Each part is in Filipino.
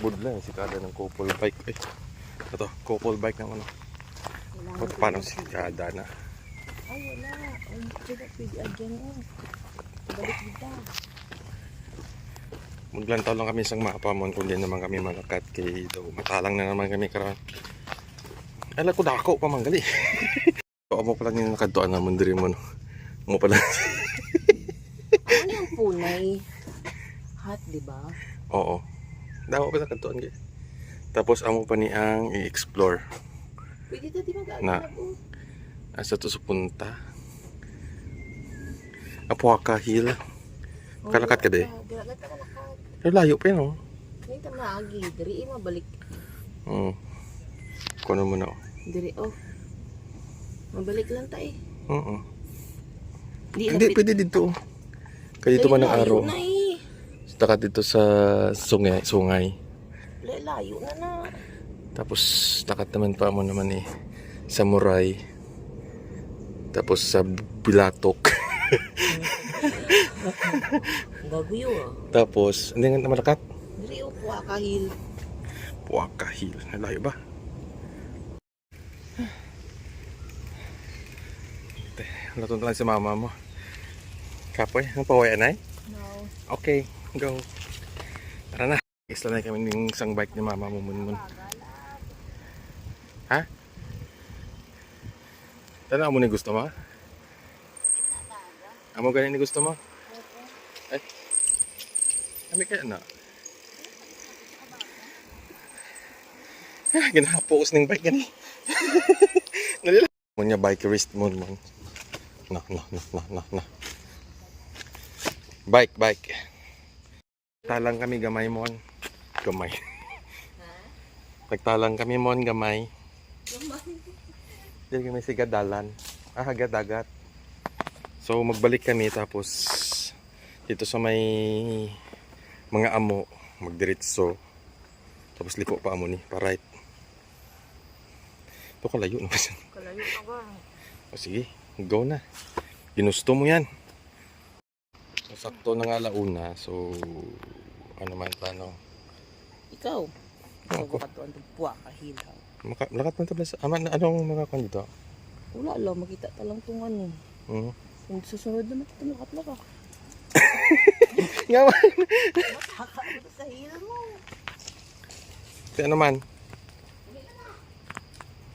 Budla, sikada ng couple bike. Eh, ito, couple bike ng ano. Paano sikada na? Ay, wala. Ay, pwede adyan o. Balik kita. Maglantaw lang kami isang mapamon kung di naman kami makakat kay daw. Matalang na naman kami karon. Ala ko dako pa manggali. Amo pala ni nakadtuan na mundiri mo no. Mo pala. Ano yung punay? Hot, di ba? Oo. Daw pa nakadtuan gyud. Tapos amo pa ni ang i-explore. Pwede ta di mag-aagalab Na. o. Asa to sa punta? Apuaka Hill. Kalakat ka de. Dalagat ka kalakat. Pero layo pa yun, oh. Ngayon ta maagi. Dari mabalik. Oo. Kuno mo na, oh. Dari o. Mabalik lang ta eh. Oo. Di Hindi, pwede dito. Kaya dito man ang araw. Layo na eh. Takat dito sa sungay. Layo na na. Tapos takat naman pa mo naman eh. Samurai. Tapos sa Bilatok. Baguyo ah. Tapos, hindi nga malakat. Dari o Puaka Hill. Puaka Hill. Layo ba? Natun lang si mama mo. Kapoy, ang pawayan ay? No. Okay, go. Tara na. Isla na kami ng isang bike ni mama mo mun. Ha? Tara mo ni gusto mo? Amo ganin ni gusto mo? Ay. Kami kaya na. Ginapokus ng bike gani. Nalila. Mo niya bike wrist mo man. No. Bike. Talang kami gamay mon. Gamay. Nagtalang kami mon gamay. Dili kami sa gadalan. Hagat-dagat. So magbalik kami tapos dito sa may mga amo magdiretso. Tapos liko pa amo ni pa right. Ito kalayo naman. Kalayo ka ba? O sige, go na. Ginusto mo yan. Sakto na nga alauna. So, ano man plano? Ikaw. Ako. Katuan ng Puaka Hill. Lakat man tabla sa... Anong mga kwan dito? Wala lang, makita talang itong ano. Kung susunod naman ito, lakat-lakat. Nga man. Makakabot sa hill mo. Si ano man?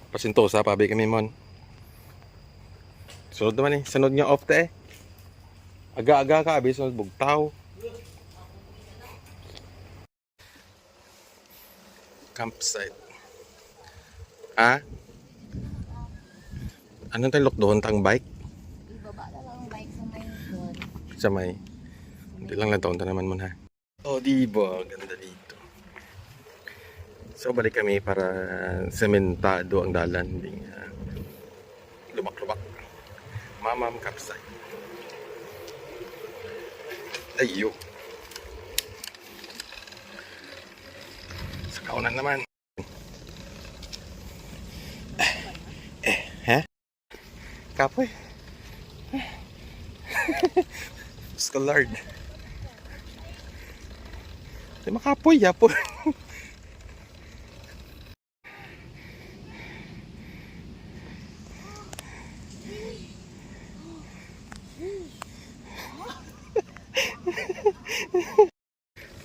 Pasintosa, pabi kami mon. Sunod naman eh. Sunod nga off ta eh. Aga-aga ka, abi sunod bugtaw. Campsite. Ha? Anong tayo doon tang bike? Ibaba na lang ang bike sa may doon. Sa may. Hindi lang lang taon naman mo ha. Oh, diba? Ganda dito. So, balik kami para sementado ang dalan. Hindi lubak-lubak. Mamam Campsite. Ayo. Sa kaunan naman. Ha? Kapoy. Scalard. Di makapoy, yapo.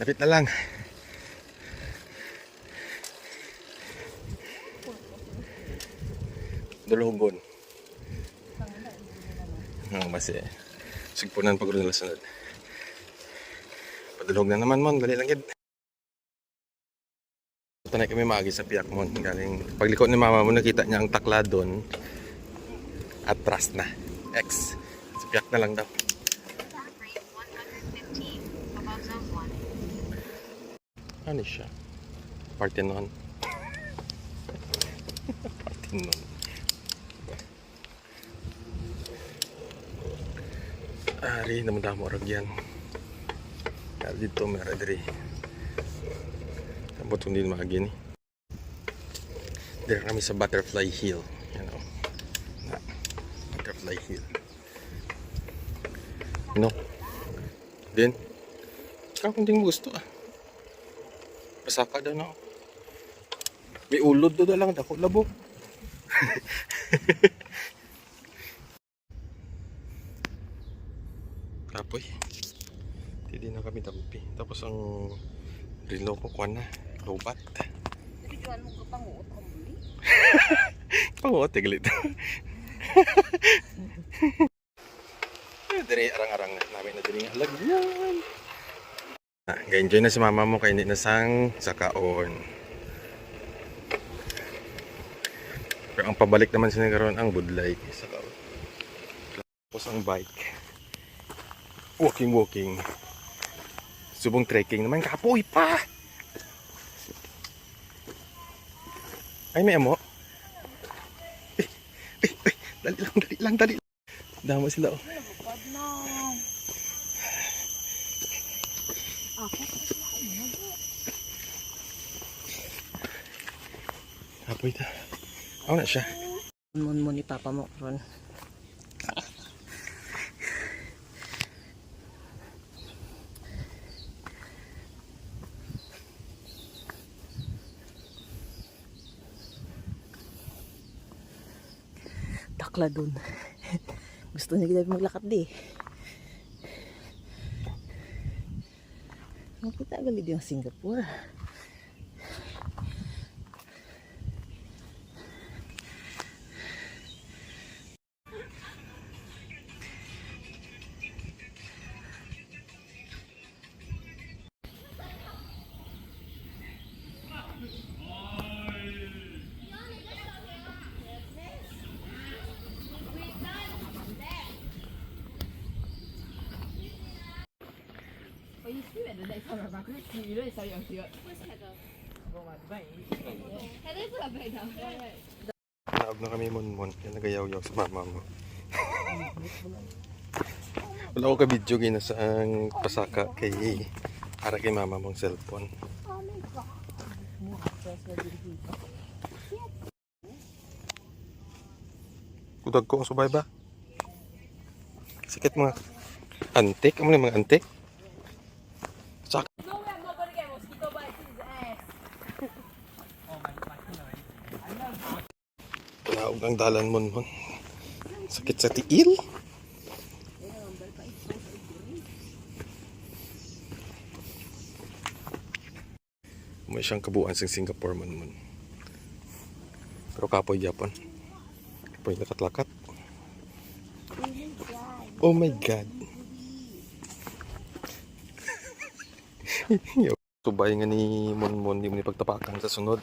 Lapit na lang. Dulugon. Oo, basi. Sigpunan pag rin sunod. Padulog na naman mon, dali lang gid. Tanay kami maagi sa piyak mon. Galing pagliko ni mama mo nakita niya ang takladon. Atras na. X. Sa piyak na lang daw. Ano siya? Parthenon. Parthenon. Ari, naman-damo arag yan. Kaya dito, meron diri. Sabot kung din maagin. Dito kami sa Butterfly Hill. Yan o. Butterfly Hill. No? Din? Ikaw kung din mo gusto ah. Pasaka daw no. May ulod doon lang dako labo. Kapoy. Hindi na kami dampi. Tapos ang relo ko kuha na. Lobat. Videoan mo ka panguot ang buli. Panguot, tiglit. Diri arang-arang na namin na diri nga lagyan. Ga-enjoy na si mama mo kay hindi na sang sakaon. Pero ang pabalik naman sinagaroon ang budlay sakaon. Tapos ang bike. Walking. Subong trekking naman kapoy pa. Ay may amo. Dali lang. Damo sila oh. Nabukad na. Ako kasi ako mo. Kapoy ta. Ako na siya. Mo ni papa mo ron. Takla dun. Gusto niya kita maglakad di. Makita gali di ang Singapore. Naog na kami mon. Yan nagayaw-yaw sa mama mo. Wala ko ka-video gina sa ang pasaka kay para kay mama mong cellphone. Kudag ko ang subay ba? Sikit mga antik. Ano mga antik? Sak. Naog ang dalan mon. Sakit sa tiil. May siyang kabuuan sa Singapore mon. Pero kapoy Japon. Kapoy lakat-lakat. Oh my God. Subay nga ni Monmon, di mo ni pagtapakan sa sunod.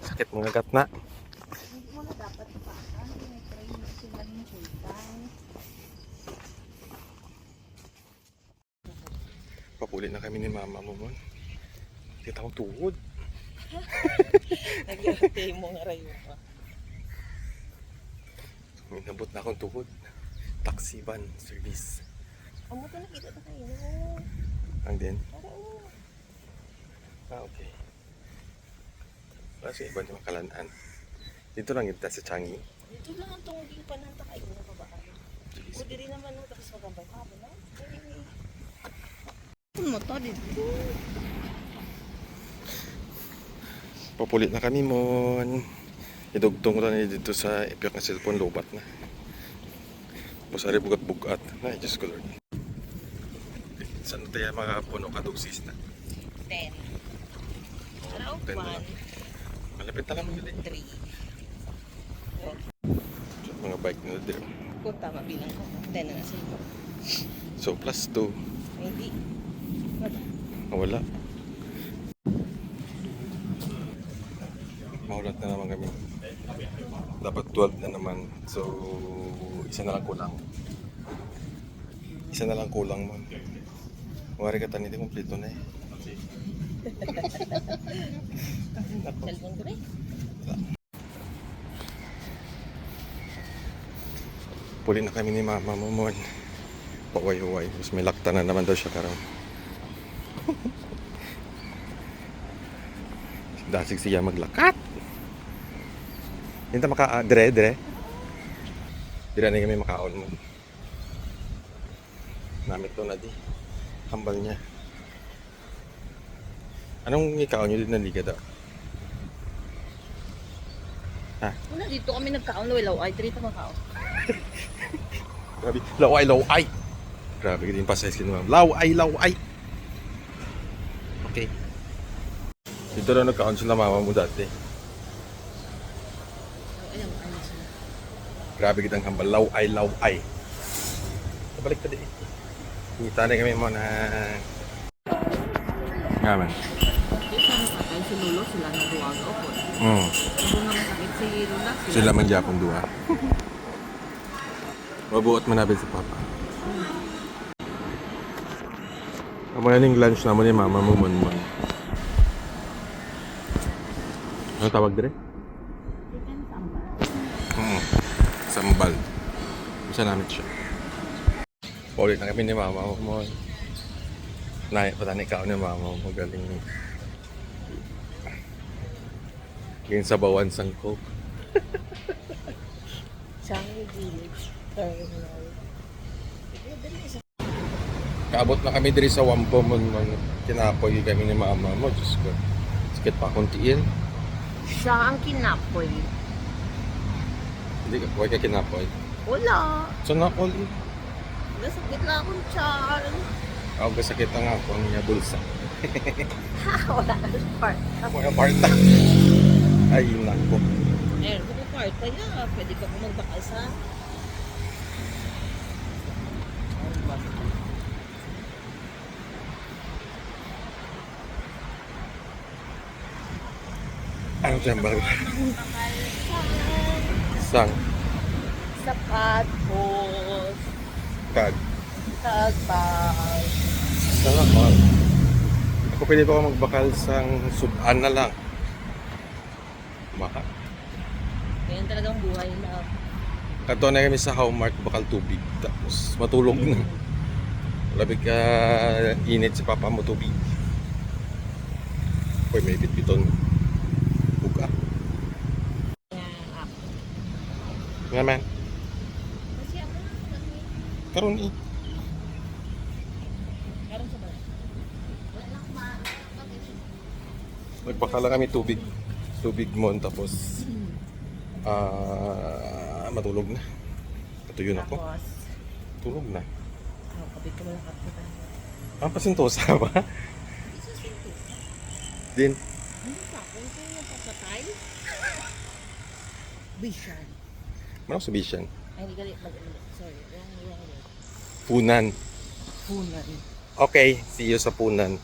Sakit mga gat na. Hindi mo na dapat tapakan. Tinitry mo sila ng sultan. Papuli na kami ni mama mo mon. Kita akong tuhod. Nagyatay mo nga rayo pa. Minabot na akong tuhod. Taxi van service. Amo to nakita na kayo. Ang din? Oo. Okay. Kasi iba naman kalanaan. Dito lang ito sa Changi. Dito lang ang tunggi pa nang takay na babaan. O diri naman nung tapos magambay ka ba na? Kung mo to dito. Papulit na kami mon. Idugtong ko na dito sa ipyak na cellphone lobat na. Pasari bugat-bugat. Ay, Diyos ko Lord. Saan tayo mga puno kadugsis na? 10. Araw 10 na lang. 1, Malapit na lang mga 3. mga bike na dito. Kung tama bilang ko. 10 na na sila. So plus 2. Hindi. Wala. Wala. Maulat na naman kami. Dapat 12 na naman. So, isa na lang kulang. Isa na lang kulang mo. Mawari ka taniti, kompleto na eh. Cellphone ko rin. Puli na kami ni mama mo mo. Paway-huway. Mas may lakta na naman daw siya karon. Dasig siya maglakat. Hindi maka dire. Dire na kami makaon mo. Namit to na di. Hambal niya. Anong ikaw nyo din naliga daw? Una dito kami nagkaon law ay dito makaon. Grabe. Laway. Grabe din pa sa skin mo. Laway. Okay. Dito na nagkaon sila mama mo dati. Ayun, ano siya. Grabe kitang hambal. Laway. Balik pa din. Kita na kami mo na... Nga man. Dito na sakay si Lolo sila na duwaga ko. Kung nga masakit si Lola Sila man Japon dua. Mabuot manabit si Papa. Ang mga ning lunch naman ni Mama mo mon. Ano tawag dire? Chicken sambal. Sambal. Isa namin siya. Paulit na kami ni Mama mo. Pata ni ikaw ni Mama mo. Galing. Yung sabawan sang Coke. Changi Village Terminal. Kaabot na kami diri sa Wampo mo. Kinapoy kami ni Mama mo. Diyos ko. Sakit pa kuntiin. Siya ang kinapoy. Hindi ka buhay ka kinapoy. Wala. So na all. Nasakit lang akong tiyan. Ako kasakit ang ako niya bulsa. Wala na sa part. Mga parta. Ay, nako. Eh, kung part kaya, pwede ka po magbakal sa... Ano siya ba? Sang. Sapat, hos, Kag. tagbal. Sana all. Ako pwede pa ako magbakal sang sudan na lang. Maka. Ganyan talagang buhay na. Kanto na kami sa Howmark bakal tubig. Tapos matulog na. Labig ka init si Papa mo tubig. Uy, may bitbiton. Buka. Nga man. Kasi ako na. Karon eh. Karon sa ba? Nagbakala kami tubig. Tubig mo tapos matulog na. Patuyo na ako. Tapos, Tulog na. kapit ko lang kapit. Ang pasintosa ba? Din. Ano sa akin kung napapatay? Bishan. Manok sa Bishan. Ay, hindi galit. Sorry, wrong word. Punan. Punan. Okay, see you sa Punan.